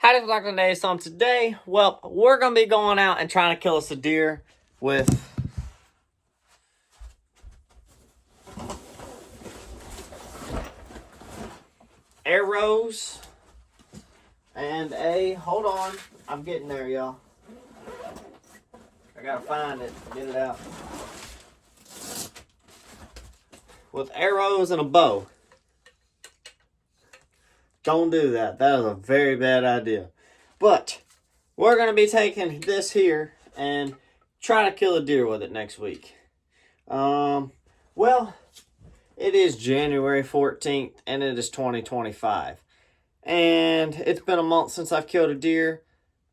How does like today? So today, well, we're gonna be going out and trying to kill us a deer with arrows and hold on, I'm getting there, y'all. I gotta find it, get it out. With arrows and a bow. Don't do that. That is a very bad idea. But we're going to be taking this here and try to kill a deer with it next week. Well, it is January 14th and it is 2025. And it's been a month since I've killed a deer.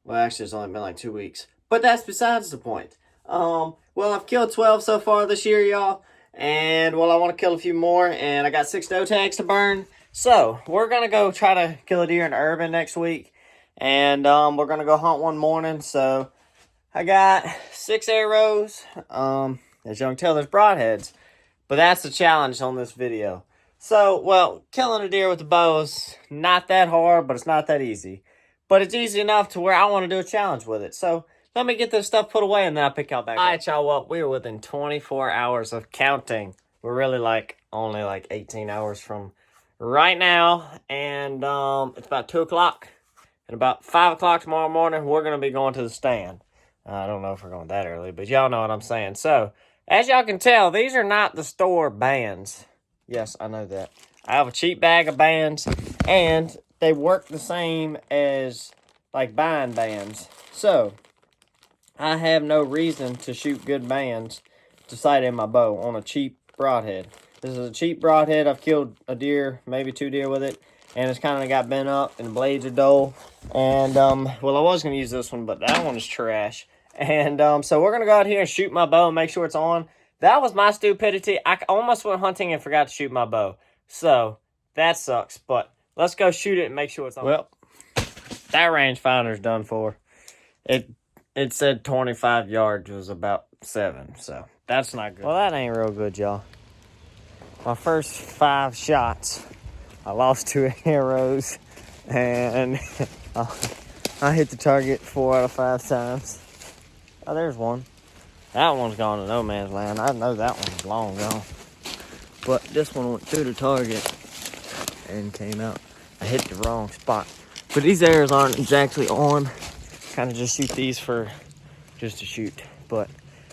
Well, actually, it's only been like 2 weeks. But that's besides the point. Well, I've killed 12 so far this year, y'all. And, well, I want to kill a few more. And I got 6 doe tags to burn. So, we're going to go try to kill a deer in urban next week. And we're going to go hunt one morning. So, I got 6 arrows. As you can tell, there's broadheads. But that's the challenge on this video. So, well, killing a deer with a bow is not that hard, but it's not that easy. But it's easy enough to where I want to do a challenge with it. So, let me get this stuff put away and then I'll pick y'all back up. Alright, y'all, well, we were within 24 hours of counting. We're really only 18 hours from right now. And it's about 2 o'clock. And about 5 o'clock tomorrow morning, we're going to be going to the stand. I don't know if we're going that early, but y'all know what I'm saying. So, as y'all can tell, these are not the store bands. Yes, I know that. I have a cheap bag of bands, and they work the same as, buying bands. So, I have no reason to shoot good bands to sight in my bow on a cheap broadhead. This is a cheap broadhead. I've killed a deer, maybe 2 deer with it, and it's kind of got bent up, and the blades are dull. And, well, I was going to use this one, but that one is trash. And so we're going to go out here and shoot my bow and make sure it's on. That was my stupidity. I almost went hunting and forgot to shoot my bow. So, that sucks. But let's go shoot it and make sure it's on. Well, that rangefinder's done for. It said 25 yards was about 7. So, that's not good. Well, that ain't real good, y'all. My first 5 shots, I lost 2 arrows. And I hit the target 4 out of 5 times. Oh, there's one. That one's gone to no man's land. I know that one's long gone. But this one went through the target and came out. I hit the wrong spot. But these arrows aren't exactly on. Kind of just shoot these just to shoot. But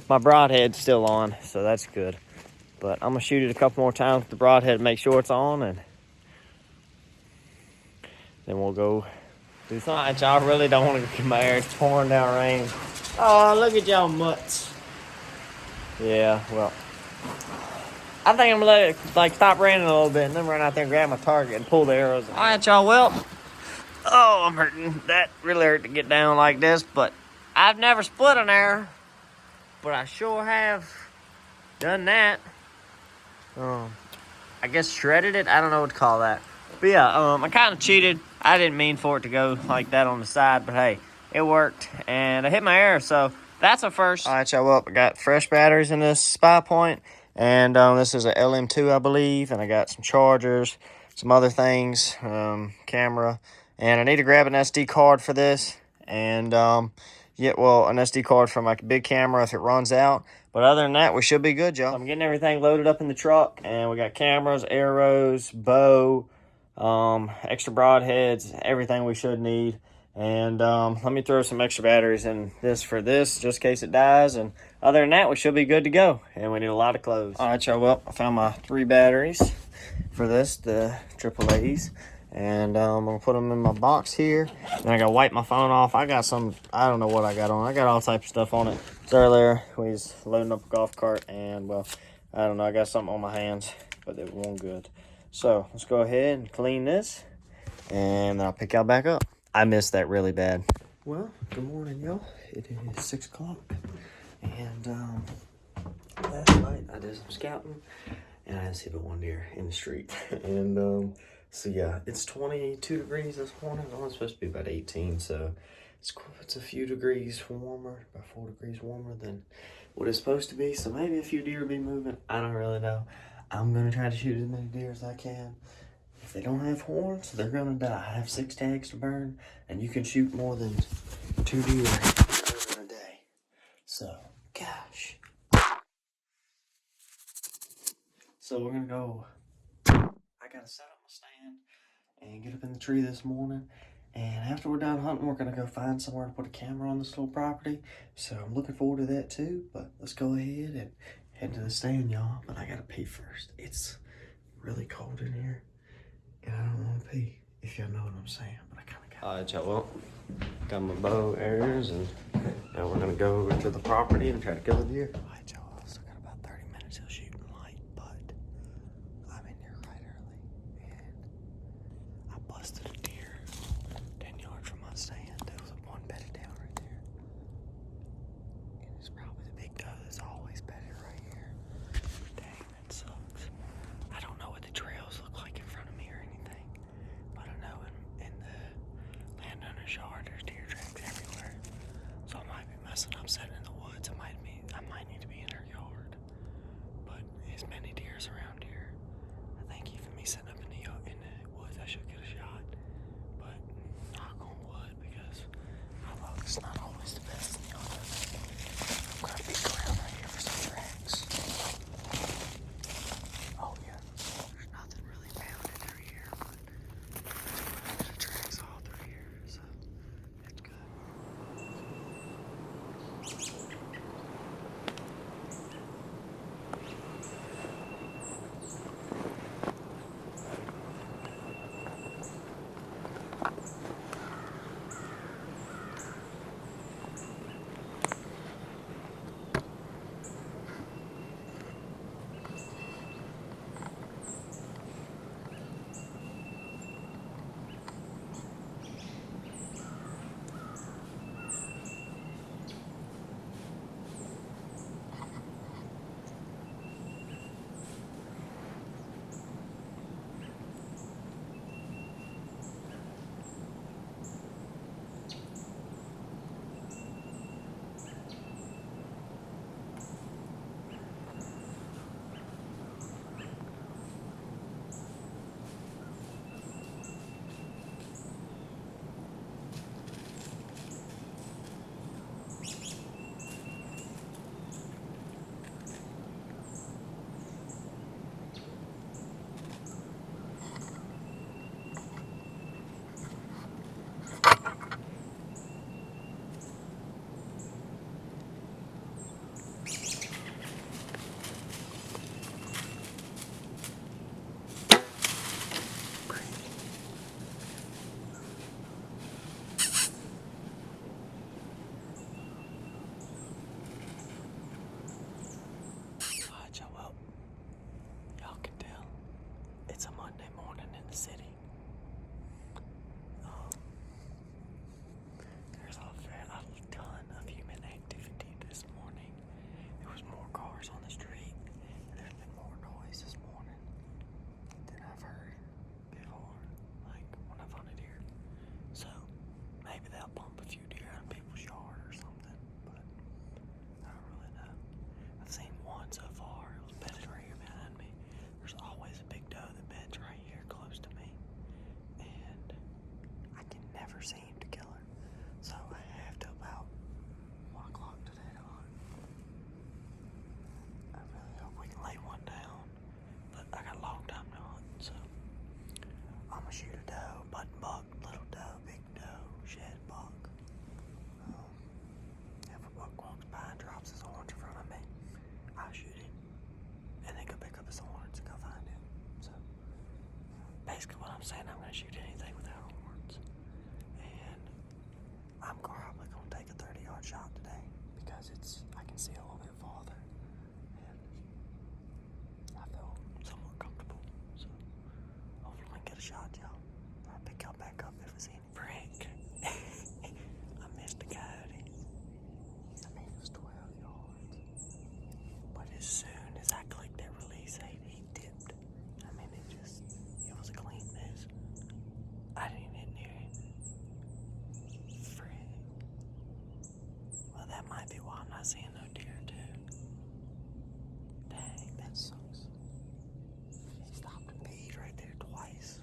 my broadhead's still on, so that's good. But I'm going to shoot it a couple more times with the broadhead to make sure it's on. And then we'll go do something. All right, y'all, really don't want to get my air. It's pouring down rain. Oh, look at y'all mutts. Yeah, well, I think I'm gonna let it stop raining a little bit and then run out there and grab my target and pull the arrows. All right, y'all, well, oh, I'm hurting. That really hurt to get down like this, but I've never split an arrow, but I sure have done that. I guess shredded it. I don't know what to call that. But yeah, I kind of cheated. I didn't mean for it to go like that on the side, but hey, it worked. And I hit my arrow, so that's a first. All right, y'all, well, I got fresh batteries in this Spy Point. And this is a LM2, I believe. And I got some chargers, some other things, camera. And I need to grab an SD card for this. And, yeah, well, an SD card for my big camera if it runs out. But other than that, we should be good, y'all. I'm getting everything loaded up in the truck. And we got cameras, arrows, bow, extra broadheads, everything we should need. And let me throw some extra batteries in this just in case it dies. And other than that, we should be good to go. And we need a lot of clothes. All right, y'all, well, I found my 3 batteries for this, the AAAs. And I'm going to put them in my box here. And I got to wipe my phone off. I got some, I don't know what I got on. I got all types of stuff on it. So earlier, we was loading up a golf cart. And, well, I don't know, I got something on my hands. But they weren't good. So, let's go ahead and clean this. And then I'll pick y'all back up. I missed that really bad. Well, good morning, y'all. It is 6 o'clock. And last night I did some scouting. And I didn't see but 1 deer in the street. And so yeah, it's 22 degrees this morning. It's only supposed to be about 18. So it's a few degrees warmer, about 4 degrees warmer than what it's supposed to be. So maybe a few deer will be moving. I don't really know. I'm going to try to shoot as many deer as I can. if they don't have horns, they're gonna die. I have 6 tags to burn, and you can shoot more than 2 deer in a day. So, gosh. So we're gonna go. I gotta set up my stand and get up in the tree this morning. And after we're done hunting, we're gonna go find somewhere to put a camera on this little property. So I'm looking forward to that too. But let's go ahead and head to the stand, y'all. But I gotta pee first. It's really cold in here, and I don't want to pee. If y'all know what I'm saying, but I kind of got. All right, y'all. Well, got my bow arrows, and now we're gonna go over to the property and try to kill a deer. All right, y'all. I still got about 30 minutes till shooting light, but I'm in here right early, and I busted a deer 10 yards from my stand. There was one bedded down right there, and it's probably the big doe that's always bedded right here. Dang, that sucks. I don't know what the trails look like in front of me or anything, but I know in the landowner's yard there's deer tracks everywhere. So I might be messing up setting in the woods. I might need to be in her yard. But as many deers around here, I think even me setting up in the woods, I should get a shot. But knock on wood, because my luck is not always the best in the auto. I'm gonna peek around right here for some tracks. Oh yeah, there's nothing really mounted through here, but there's tracks all through here, so it's good. Well, y'all can tell it's a Monday morning in the city. There's a ton of human activity this morning. There was more cars on the street, and there's been more noise this morning than I've heard before, like when I've hunted here. So maybe they'll bump a few deer out of people's yard or something, but I don't really know. I've seen one so far. It was bedded right here behind me. There's always a big doe that beds right here close to me, and I can never seem to kill her. So I have to about 1 o'clock today to hunt. I really hope we can lay one down, but I got a long time to hunt, so I'm gonna shoot a doe, button buck, little doe, big doe, shed buck. If a buck walks by and drops his horns in front of me, I'll shoot him, and then go pick up his horns and go find him. So basically what I'm saying, I'm gonna shoot anything without horns, and I'm probably gonna take a 30-yard shot today because I can see a little bit farther, and I feel somewhat comfortable. So hopefully we can get a shot, y'all. I'll pick y'all back up if it's any break. I missed a coyote. I mean, it was 12 yards. But as soon as I clicked that release, he dipped. I mean, it was a clean miss. I didn't even hit near him. Frick. Well, that might be why I'm not seeing no deer, too. Dang, that sucks. He stopped and peed right there twice.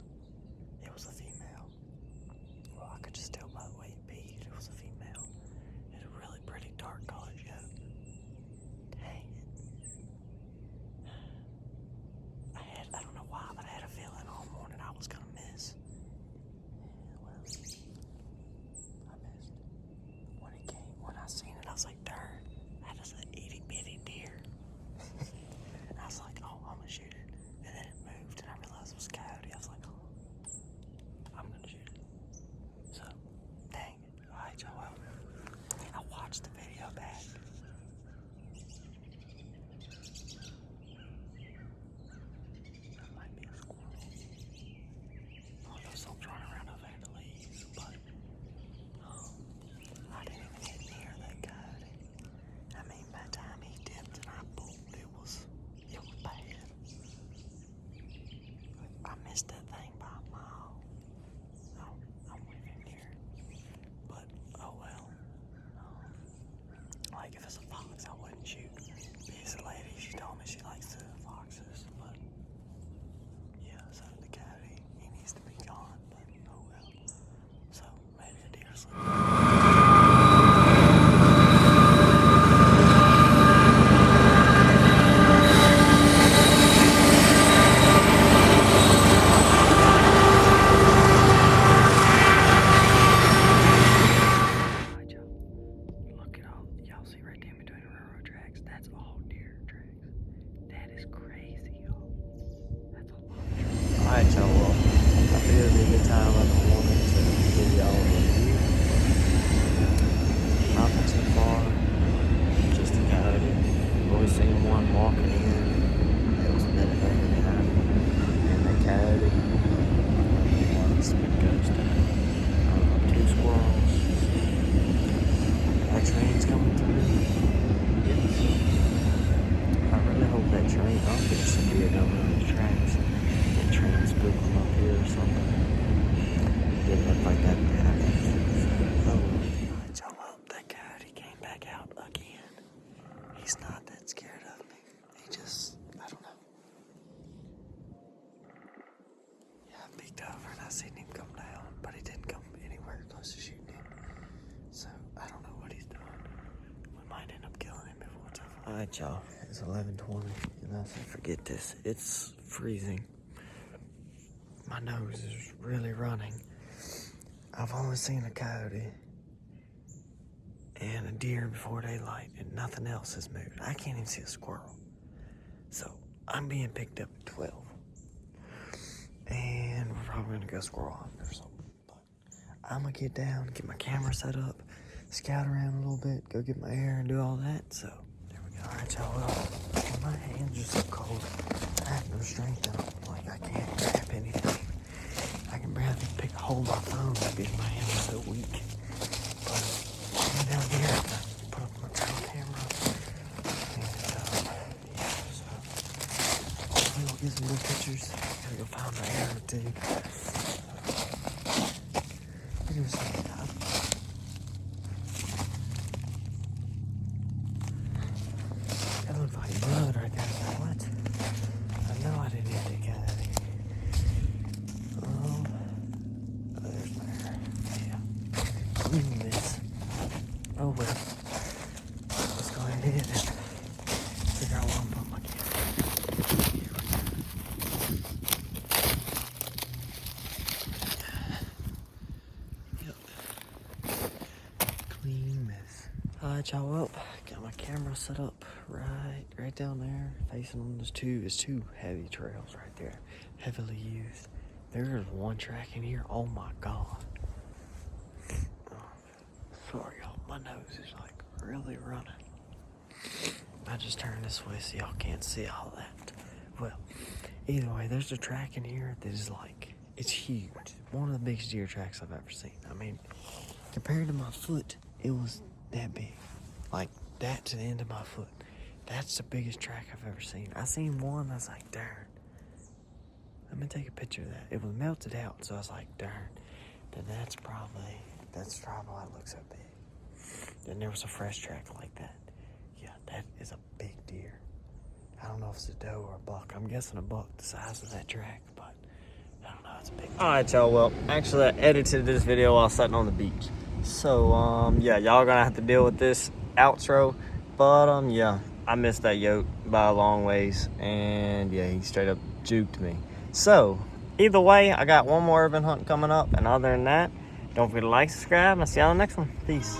Alright, y'all. It's 11:20, and I said, forget this. It's freezing. My nose is really running. I've only seen a coyote and a deer before daylight, and nothing else has moved. I can't even see a squirrel. So, I'm being picked up at 12. And we're probably gonna go squirrel hunting or something. But I'm gonna get down, get my camera set up, scout around a little bit, go get my air and do all that. So, there we go. Alright, y'all. Well, my hands are so cold. I have no strength in them. Like, I can't grab anything. I can barely hold my phone because my hands are so weak. But I'm down here, I can put up my trail camera. And, yeah, so hopefully we'll get some good pictures. Gotta go find my air too. Look at this thing. That looks like blood right there. What? I know I didn't hit that coyote. There's my hair. Yeah. Clean this. Oh well. Let's go ahead and figure out what I'm putting my camera. Yep. Clean this. Alright, y'all. Well, got my camera set up right down there, facing on those two. It's two heavy trails right there, heavily used. There's one track in here. Oh my god. Sorry, y'all. My nose is like really running. I just turned this way so y'all can't see all that. Well, either way, there's a track in here that is like, it's huge. One of the biggest deer tracks I've ever seen. I mean, compared to my foot, it was that big. Like, that to the end of my foot. That's the biggest track I've ever seen. I seen one, I was like, darn. Let me take a picture of that. It was melted out, so I was like, darn. Then that's probably why it looks so big. Then there was a fresh track like that. Yeah, that is a big deer. I don't know if it's a doe or a buck. I'm guessing a buck the size of that track, but I don't know, it's a big deer. Alright, y'all, well, actually I edited this video while sitting on the beach. So, yeah, y'all gonna have to deal with this outro. But, yeah, I missed that yoke by a long ways. And, yeah, he straight up juked me. So, either way, I got one more urban hunt coming up. And other than that, don't forget to like, subscribe, and I'll see y'all on the next one. Peace.